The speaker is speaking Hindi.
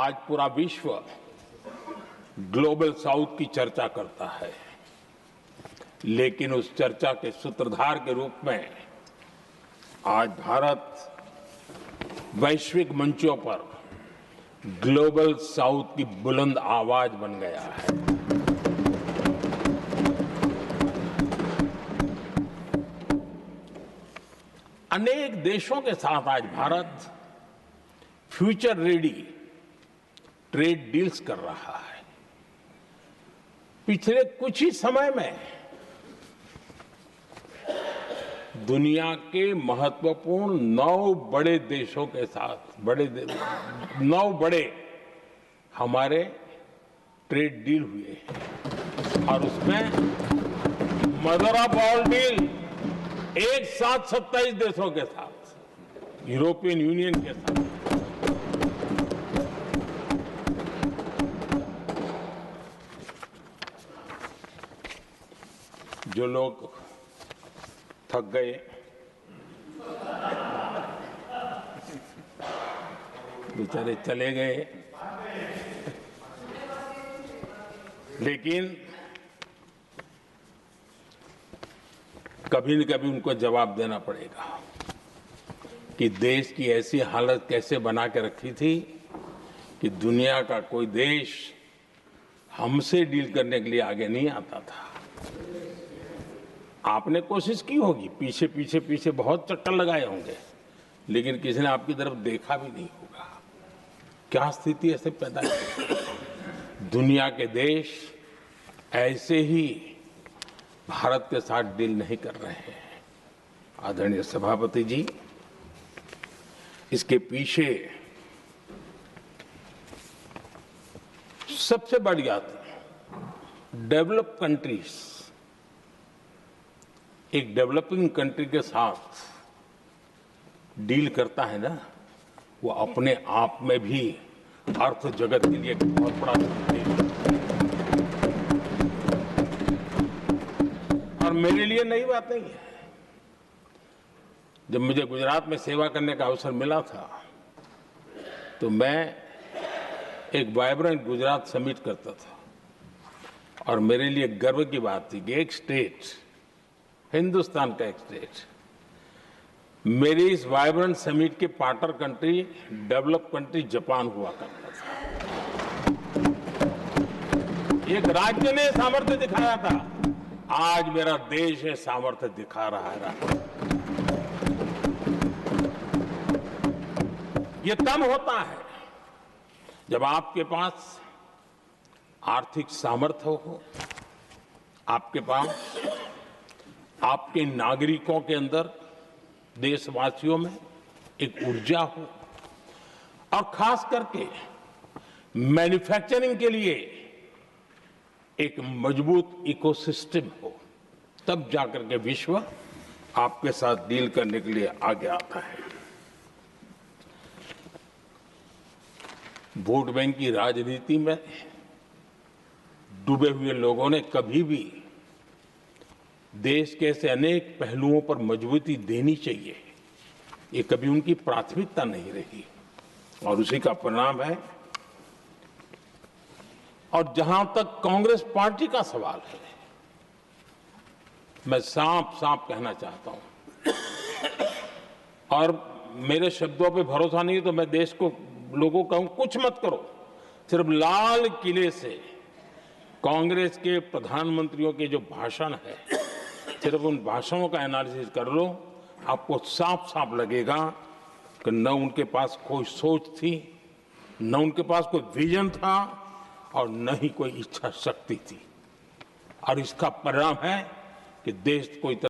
आज पूरा विश्व ग्लोबल साउथ की चर्चा करता है, लेकिन उस चर्चा के सूत्रधार के रूप में आज भारत वैश्विक मंचों पर ग्लोबल साउथ की बुलंद आवाज बन गया है। अनेक देशों के साथ आज Bharat future ready trade deals कर रहा है। पिछले कुछ ही समय में दुनिया के महत्वपूर्ण 9 बड़े देशों के साथ 9 बड़े हमारे ट्रेड डील हुए हैं और उसमें मदर ऑफ ऑल डील एक साथ 27 देशों के साथ, यूरोपियन यूनियन के साथ। जो लोग थक गए, बेचारे चले गए, लेकिन कभी न कभी उनको जवाब देना पड़ेगा कि देश की ऐसी हालत कैसे बना के रखी थी कि दुनिया का कोई देश हमसे डील करने के लिए आगे नहीं आता था। आपने कोशिश की होगी, पीछे बहुत चक्कर लगाए होंगे, लेकिन किसी ने आपकी तरफ देखा भी नहीं होगा। क्या स्थिति ऐसे पैदा की? दुनिया के देश ऐसे ही भारत के साथ डील नहीं कर रहे हैं। आदरणीय सभापति जी, इसके पीछे सबसे बड़ी बात, डेवलप कंट्रीज एक डेवलपिंग कंट्री के साथ डील करता है ना, वो अपने आप में भी अर्थ जगत के लिए बहुत बड़ा डील है। और मेरे लिए नई बात नहीं है। जब मुझे गुजरात में सेवा करने का अवसर मिला था तो मैं एक वाइब्रेंट गुजरात समिट करता था और मेरे लिए गर्व की बात थी कि एक स्टेट, हिंदुस्तान का एक स्टेट, मेरी इस वाइब्रेंट समिट के partner country, develop country Japan हुआ करता था। एक राज्य ने सामर्थ्य दिखाया था, आज मेरा देश है सामर्थ्य दिखा रहा है। ये तब होता है जब आपके पास आर्थिक सामर्थ्य हो, आपके पास आपके नागरिकों के अंदर, देशवासियों में एक ऊर्जा हो और खास करके मैन्युफैक्चरिंग के लिए एक मजबूत इकोसिस्टम हो, तब जाकर के विश्व आपके साथ डील करने के लिए आगे आता है। वोट बैंक की राजनीति में डूबे हुए लोगों ने कभी भी देश के ऐसे अनेक पहलुओं पर मजबूती देनी चाहिए, ये कभी उनकी प्राथमिकता नहीं रही और उसी का परिणाम है। और जहां तक कांग्रेस पार्टी का सवाल है, मैं साफ साफ कहना चाहता हूं और मेरे शब्दों पे भरोसा नहीं तो मैं देश को, लोगों को कहूं कुछ मत करो, सिर्फ लाल किले से कांग्रेस के प्रधानमंत्रियों के जो भाषण है, सिर्फ उन भाषणों का एनालिसिस कर लो, आपको साफ साफ लगेगा कि न उनके पास कोई सोच थी, न उनके पास कोई विजन था और न ही कोई इच्छा शक्ति थी। और इसका परिणाम है कि देश को